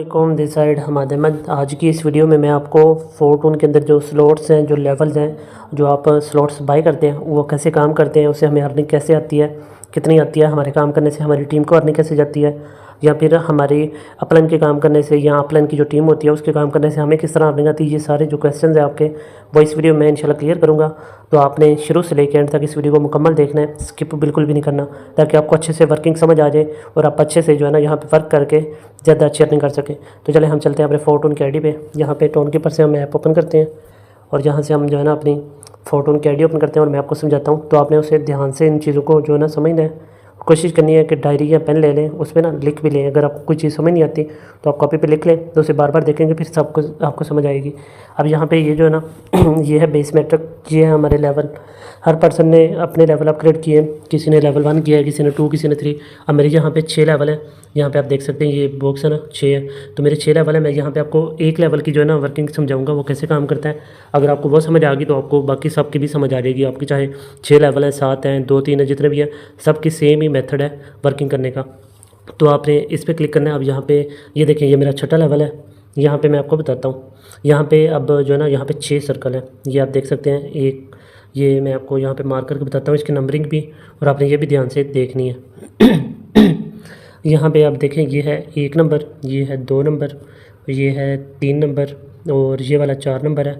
Com this side Hamad Ahmad. आज की इस वीडियो में मैं आपको फोर्टून के अंदर जो स्लॉट्स हैं, जो लेवल्स हैं, जो आप स्लॉट्स बाय करते हैं वो कैसे काम करते हैं, उससे हमें अर्निंग कैसे आती है, कितनी आती है, हमारे काम करने से हमारी टीम को अर्निंग कैसे जाती है, या फिर हमारी अपलाइन के काम करने से या अपलाइन की जो टीम होती है उसके काम करने से हमें किस तरह अर्निंग आती है। ये सारे जो क्वेश्चन हैं आपके वो इस वीडियो में इंशाल्लाह क्लियर करूँगा। तो आपने शुरू से लेकर एंड तक इस वीडियो को मुकम्मल देखना है, स्किप बिल्कुल भी नहीं करना, ताकि आपको अच्छे से वर्किंग समझ आ जाए और आप अच्छे से जो है ना यहाँ पे वर्क करके ज़्यादा अच्छी अर्निंग कर सकें। तो चले हम चलते हैं अपने फोर्टून की आईडी पे। यहाँ पे टोन कीपर से हम ऐप ओपन करते हैं और यहाँ से हम जो है ना अपनी फोर्टून की आईडी ओपन करते हैं और मैं आपको समझाता हूँ। तो आपने उसे ध्यान से इन चीज़ों को जो है ना समझना है, कोशिश करनी है कि डायरी या पेन ले लें, उसमें ना लिख भी लें। अगर आपको कोई चीज़ समझ नहीं आती तो आप कॉपी पे लिख लें, तो उसे बार बार देखेंगे फिर सबको आपको समझ आएगी। अब यहाँ पे ये जो है ना ये है बेस मेट्रिक, ये है हमारे लेवल। हर पर्सन ने अपने लेवल अपग्रेड किए, किसी ने लेवल 1 किया है, किसी ने 2, किसी ने 3। अब मेरे यहाँ पे 6 लेवल है। यहाँ पे आप देख सकते हैं ये बॉक्स है ना 6 है, तो मेरे 6 लेवल है। मैं यहाँ पे आपको एक लेवल की जो है ना वर्किंग समझाऊंगा, वो कैसे काम करता है। अगर आपको वो समझ आ गई तो आपको बाकी सब की भी समझ आ जाएगी। आपकी चाहे 6 लेवल हैं, 7 हैं, 2, 3 है, जितने भी हैं, सबकी सेम ही मेथड है वर्किंग करने का। तो आपने इस पर क्लिक करना है। अब यहाँ पे ये देखें, ये मेरा 6ठा लेवल है। यहाँ पे मैं आपको बताता हूँ, यहाँ पे अब जो है ना यहाँ पे 6 सर्कल है, ये आप देख सकते हैं। एक ये मैं आपको यहाँ पे मार्क करके बताता हूँ, इसकी नंबरिंग भी, और आपने ये भी ध्यान से देखनी है। यहाँ पे आप देखें, ये है 1 नंबर, ये है 2 नंबर, ये है 3 नंबर, और ये वाला 4 नंबर है,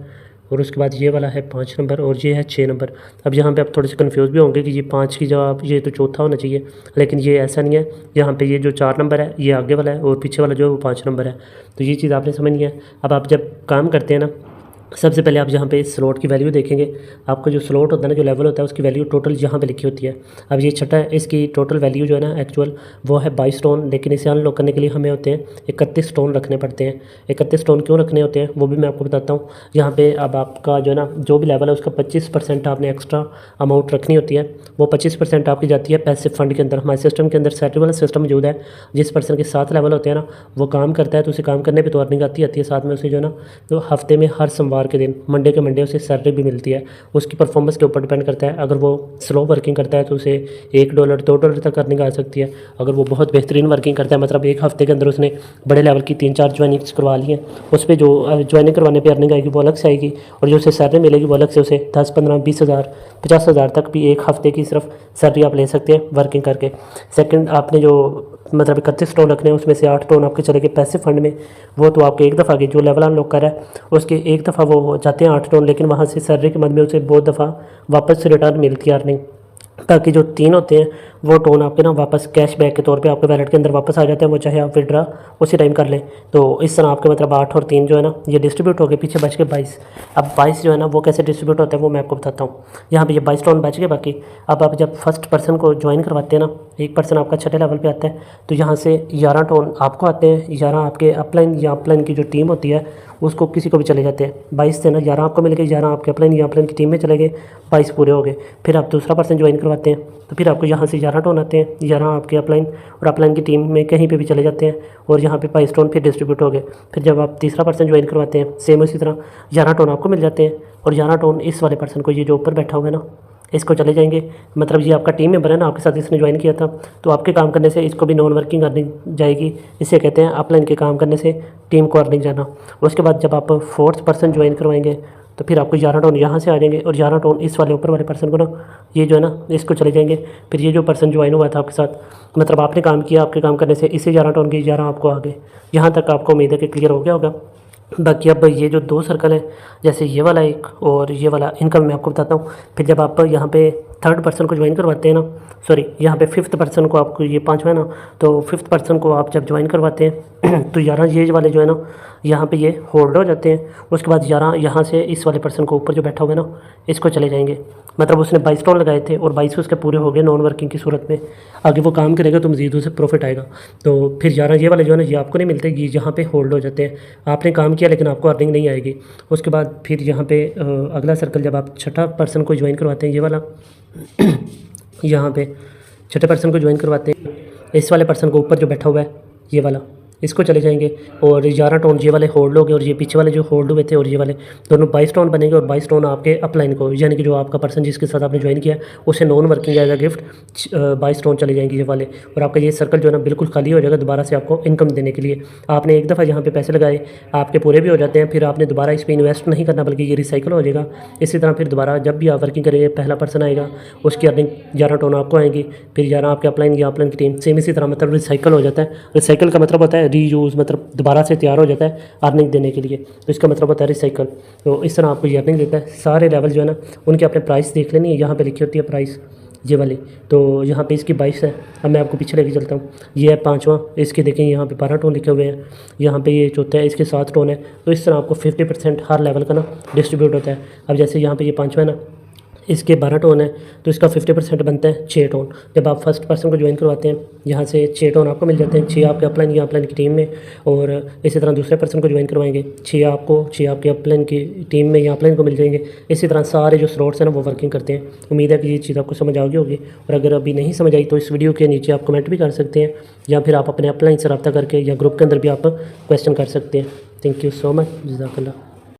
और उसके बाद ये वाला है 5 नंबर, और ये है 6 नंबर। अब यहाँ पे आप थोड़े से कंफ्यूज भी होंगे कि ये 5 की जगह ये तो चौथा होना चाहिए, लेकिन ये ऐसा नहीं है। यहाँ पे ये जो 4 नंबर है ये आगे वाला है, और पीछे वाला जो है वो 5 नंबर है। तो ये चीज़ आपने समझनी है। अब आप जब काम करते हैं ना, सबसे पहले आप यहाँ पे स्लॉट की वैल्यू देखेंगे। आपका जो स्लॉट होता है ना, जो लेवल होता है, उसकी वैल्यू टोटल यहाँ पे लिखी होती है। अब ये 6ठा है, इसकी टोटल वैल्यू जो है ना एक्चुअल वो है 22 स्टोन, लेकिन इसे अनलॉक करने के लिए हमें होते हैं 31 स्टोन रखने पड़ते हैं। 31 स्टोन क्यों रखने होते हैं वो भी मैं आपको बताता हूँ। यहाँ पर अब आपका जो है ना जो भी लेवल है उसका 25% आपने एक्स्ट्रा अमाउंट रखनी होती है। वो 25% आपकी जाती है पैसिव फंड के अंदर। हमारे सिस्टम के अंदर सैलरी वाला सिस्टम मौजूद है। जिस पर्सन के 7 लेवल होते हैं ना, वो काम करता है तो उसे काम करने पर तो अर्निंग आती है। साथ में उसे जो है ना तो हफ्ते में हर सोमवार के दिन मंडे उसे सैलरी भी मिलती है। उसकी परफॉर्मेंस के ऊपर डिपेंड करता है। अगर वो स्लो वर्किंग करता है तो उसे $1 $2 तक अर्निंग आ सकती है। अगर वो बहुत बेहतरीन वर्किंग करता है, मतलब एक हफ्ते के अंदर उसने बड़े लेवल की 3-4 ज्वाइनिंग्स करवा ली हैं, उस पर जो ज्वाइनिंग करवाने पर अर्निंग आएगी वो अलग से आएगी, और जो उसे सैलरी मिलेगी वो अलग से। उसे 10, 15, 20 हज़ार, 50 हज़ार तक भी एक हफ्ते की सिर्फ सैलरी आप ले सकते हैं वर्किंग करके। सेकंड, आपने जो मतलब 31 टोन रखने हैं, उसमें से 8 टोन आपके चले गए पैसिव फंड में। वो तो आपके एक दफ़ा के जो लेवल अनलॉक कर है उसके एक दफ़ा वो जाते हैं 8 टोन, लेकिन वहाँ से सैलरी के मद में उसे बहुत दफ़ा वापस रिटर्न मिलती है अर्निंग। ताकि जो 3 होते हैं वो टोन आपके ना वापस कैश बैक के तौर पे आपके वैलेट के अंदर वापस आ जाते हैं। वो चाहे आप विड्रा उसी टाइम कर लें। तो इस तरह आपके मतलब 8 और 3 जो है ना ये डिस्ट्रीब्यूट हो गए, पीछे बच के 22। अब 22 जो है ना वो कैसे डिस्ट्रीब्यूट होता है वो मैं आपको बताता हूँ। यहाँ पे ये 22 टोन बच गए बाकी। अब आप जब फर्स्ट पर्सन को ज्वाइन करवाते हैं ना, एक पर्सन आपका 6ठे लेवल पे आता है, तो यहाँ से 11 टोन आपको आते हैं, 11 आपके अपलाइन या अपलाइन की जो टीम होती है उसको किसी को भी चले जाते हैं। 22 से ना 11 आपको मिल गए, 11 आपके अपलाइन या अपलाइन की टीम में चले गए, 22 पूरे हो गए। फिर आप दूसरा पर्सन ज्वाइन करवाते हैं तो फिर आपको यहाँ से 11 टोन आते हैं, 11 आपके अपलाइन और अपलाइन की टीम में कहीं पे भी चले जाते हैं, और यहाँ पे 22 टोन फिर डिस्ट्रीब्यूट हो गए। फिर जब आप तीसरा पर्सन ज्वाइन करवाते हैं सेम उसी तरह 11 टोन आपको मिल जाते हैं, और 11 टोन इस वाले पर्सन को, ये जो ऊपर बैठा हुआ है ना, इसको चले जाएंगे। मतलब ये आपका टीम मेंबर है ना, आपके साथ इसने ज्वाइन किया था, तो आपके काम करने से इसको भी नॉन वर्किंग अर्निंग जाएगी। इसे कहते हैं अपलाइन के काम करने से टीम को अर्निंग जाना। उसके बाद जब आप 4th पर्सन ज्वाइन करवाएंगे तो फिर आपको 11 टोन यहाँ से आ जाएंगे, और 11 टोन इस वाले ऊपर वाले पर्सन को ना ये जो है ना इसको चले जाएंगे। फिर ये जो पर्सन ज्वाइन हुआ था आपके साथ, मतलब आपने काम किया, आपके काम करने से इसे 11 टोन के 11 आपको आ गए। यहाँ तक आपको उम्मीद है कि क्लियर हो गया होगा। बाकी अब ये जो 2 सर्कल हैं, जैसे ये वाला एक और ये वाला, इनका मैं आपको बताता हूँ। फिर जब आप यहाँ पे 3rd पर्सन को ज्वाइन करवाते हैं ना, सॉरी यहाँ पे 5th पर्सन को, आपको ये 5वां है ना, तो 5th पर्सन को आप जब ज्वाइन करवाते हैं तो 11 ये वाले जो है ना यहाँ पे ये होल्ड हो जाते हैं। उसके बाद 11 यहाँ से इस वाले पर्सन को ऊपर जो बैठा हुआ है ना इसको चले जाएंगे। मतलब उसने 22 टोन लगाए थे और 22 उसके पूरे हो गए नॉन वर्किंग की सूरत में। आगे वो काम करेगा तो मज़ीद उसे प्रॉफिट आएगा। तो फिर 11 ये वाले जो है ना ये आपको नहीं मिलते, ये यहाँ पे होल्ड हो जाते हैं। आपने काम किया लेकिन आपको अर्निंग नहीं आएगी। उसके बाद फिर यहाँ पे अगला सर्कल जब आप 6ठा पर्सन को ज्वाइन करवाते हैं, ये वाला यहाँ पे 6ठे पर्सन को ज्वाइन करवाते हैं, इस वाले पर्सन को ऊपर जो बैठा हुआ है ये वाला, इसको चले जाएंगे और 11 टोन ये वाले होल्ड हो गए और ये पीछे वाले जो होल्ड हुए थे और ये वाले दोनों 22 टोन बनेंगे और 22 टोन आपके अपलाइन को, यानी कि जो आपका पर्सन जिसके साथ आपने ज्वाइन किया उसे non working as a gift 22 टोन चले जाएंगे ये वाले। और आपका ये सर्कल जो है ना बिल्कुल खाली हो जाएगा दोबारा से आपको इनकम देने के लिए। आपने एक दफ़ा यहाँ पे पैसे लगाए, आपके पूरे भी हो जाते हैं, फिर आपने दोबारा इस पर इन्वेस्ट नहीं करना बल्कि ये रिसाइकल हो जाएगा। इसी तरह फिर दोबारा जब भी आप वर्किंग करेंगे पहला पर्सन आएगा, उसकी अर्निंग 11 टोन आपको आएंगी, फिर 11 आपके अपलाइन या अपलाइन की टीम, सेम इसी तरह मतलब रिसाइकल हो जाता है। रिसाइकल का मतलब होता है रीयूज़, मतलब दोबारा से तैयार हो जाता है अर्निंग देने के लिए, तो इसका मतलब होता है रिसाइकल। तो इस तरह आपको ये अर्निंग देता है। सारे लेवल जो है ना उनके अपने प्राइस देख लेनी है, यहाँ पे लिखी होती है प्राइस ये वाली, तो यहाँ पे इसकी 22 है। अब मैं आपको पीछे लेके चलता हूँ। ये है 5वां, इसके देखें यहाँ पे 12 टोन लिखे हुए हैं, यहाँ पे ये चौथा है इसके 7 टोन है। तो इस तरह आपको 50% हर लेवल का ना डिस्ट्रीब्यूट होता है। अब जैसे यहाँ पे ये 5वां है ना, इसके 12 टोन है तो इसका 50% बनता है 6 टोन। जब आप फर्स्ट पर्सन को ज्वाइन करवाते हैं यहाँ से 6 टोन आपको मिल जाते हैं, 6 आपके अपलाइन या अपलाइन की टीम में। और इसी तरह दूसरे पर्सन को ज्वाइन करवाएंगे 6 आपको, 6 आपके अपलाइन की टीम में या अपलाइन को मिल जाएंगे। इसी तरह सारे जो स्लॉट्स हैं ना वो वर्किंग करते हैं। उम्मीद है कि ये चीज़ आपको समझ आ गई होगी, और अगर अभी नहीं समझ आई तो इस वीडियो के नीचे आप कमेंट भी कर सकते हैं, या फिर आप अपने अपलाइन से रब्ता करके या ग्रुप के अंदर भी आप क्वेश्चन कर सकते हैं। थैंक यू सो मच, जज़ाकल्लाह।